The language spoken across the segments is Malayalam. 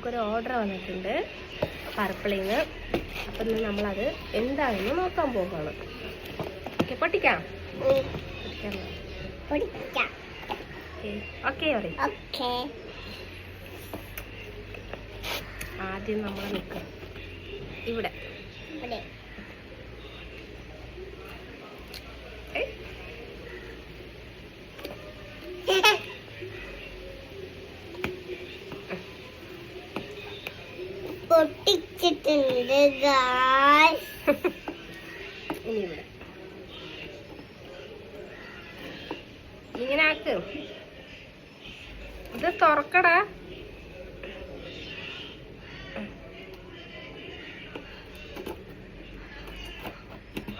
നമുക്കൊരു ഓർഡർ വന്നിട്ടുണ്ട് പർപ്പിളിന്ന്. അപ്പം നമ്മളത് എന്താണെന്ന് നോക്കാൻ പോകുകയാണ്. ഓക്കെ, പൊട്ടിക്കാം. ഓക്കെ ആദ്യം നമ്മൾ നിൽക്കാം ഇവിടെ. പൊട്ടിച്ചിട്ടുണ്ട് ഗായ്സ്. ഇനി ഇവിടെ ഇങ്ങനെ ആക്ക്. ഇത് തുറക്കടാ.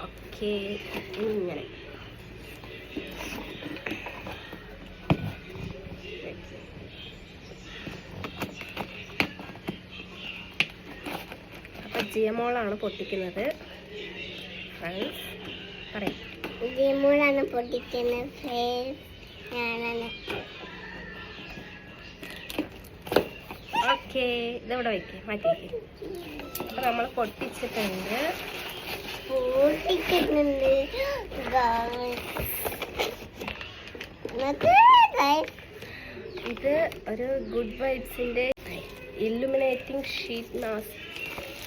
ഓക്കെ, ഇങ്ങനെ അപ്പൊ ജിയമോളാണ് പൊട്ടിക്കുന്നത്. ജിയമോളാണ് പൊട്ടിക്കുന്നത്. ഓക്കെ, ഇതവിടെ വയ്ക്കേ, മാറ്റി വയ്ക്കേ. അപ്പൊ നമ്മൾ പൊട്ടിച്ചിട്ടുണ്ട്. ഇത് ഒരു ഗുഡ് വൈബ്സിന്റെ ഇല്ലുമിനേറ്റിംഗ് ഷീറ്റ് മാസ്ക്.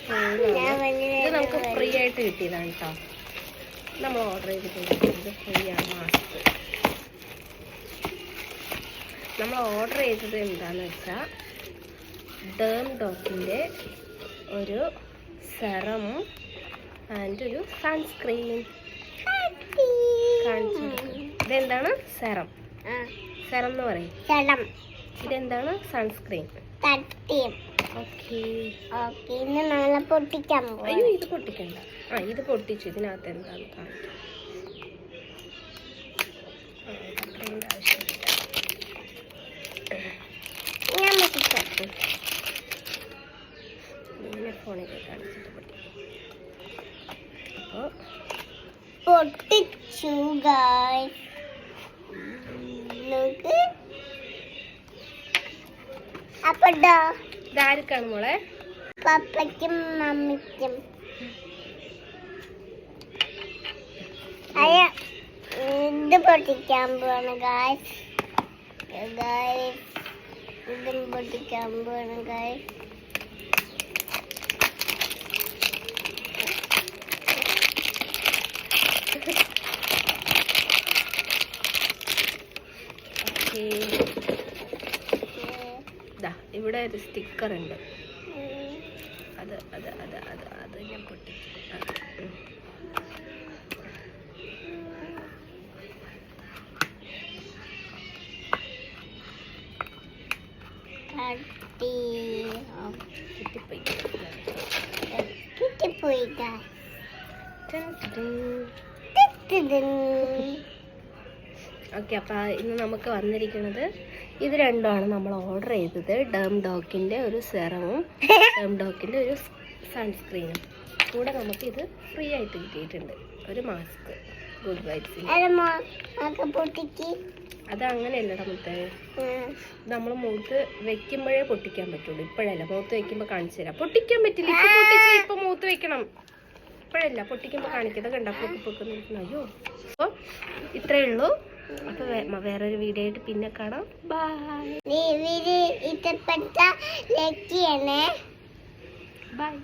ഇത് നമുക്ക് ഫ്രീ ആയിട്ട് കിട്ടിയതാണ് കേട്ടോ. നമ്മൾ ഓർഡർ ചെയ്തിട്ടുണ്ട്. ഇത് ഫ്രീ ആണ് മാസ്ക്. നമ്മൾ ഓർഡർ ചെയ്തത് എന്താണെന്ന് വെച്ചാൽ ഡേം ഡോക്കിൻ്റെ ഒരു സെറം ആൻഡ് ഒരു സൺസ്ക്രീൻ. ഇതെന്താണ്? സെറം. സെറം എന്ന് പറയും. ഇതെന്താണ്? സൺസ്ക്രീൻ. ഓക്കെ, പൊട്ടിക്കാൻ. അയ്യോ, ഇത് പൊട്ടിക്കണ്ട. ഇത് പൊട്ടിച്ചു. ഇതിനകത്ത് എന്താന്ന് കാണിക്കാം. ഫോണിൽ കാണിച്ചിട്ട് പൊട്ടിച്ചു ഗായ്സ്. അപ്പോ ഇതാർക്കാണ് മോളെ? പപ്പയ്ക്കും മമ്മിക്കും. ഇത് പൊട്ടിക്കാൻ പോവാണ് ഗായ്സ്. ഇതും പൊട്ടിക്കാൻ പോവാണ് ഗായ്സ്. ഇവിടെ ഒരു സ്റ്റിക്കർ ഉണ്ട്. അത് അത് അത് അത് അത് ഞാൻ പൊട്ടിച്ചു. ഓക്കെ, അപ്പം ഇന്ന് നമുക്ക് വന്നിരിക്കുന്നത് ഇത് രണ്ടുമാണ് നമ്മൾ ഓർഡർ ചെയ്തത്. ഡേം ഡോക്കിൻ്റെ ഒരു സെറവും ഡേം ഡോക്കിൻ്റെ ഒരു സൺസ്ക്രീനും കൂടെ നമുക്ക് ഇത് ഫ്രീ ആയിട്ട് കിട്ടിയിട്ടുണ്ട്. ഒരു മാസ്ക് ഗുഡ് വൈബ്സിന്. അത് അങ്ങനെയല്ലടാ മുത്തേ, നമ്മൾ മൂത്ത് വെക്കുമ്പോഴേ പൊട്ടിക്കാൻ പറ്റുള്ളൂ. ഇപ്പോഴല്ല, മൂത്ത് വെക്കുമ്പോൾ കാണിച്ചു തരാം. പൊട്ടിക്കാൻ പറ്റില്ല. ഇപ്പൊ മൂത്ത് വെക്കണം. ഇപ്പോഴല്ല, പൊട്ടിക്കുമ്പോൾ കാണിക്കുന്നത് കണ്ട പൊക്ക് പൊക്കുന്ന. അയ്യോ, അപ്പോൾ ഇത്രയേ ഉള്ളൂ. അപ്പോൾ വേറൊരു വീഡിയോ ആയിട്ട് പിന്നെ കാണാം. ബൈ. ഇഷ്ടപ്പെട്ട ലൈക്ക് ചെയ്യണേ. ബൈ.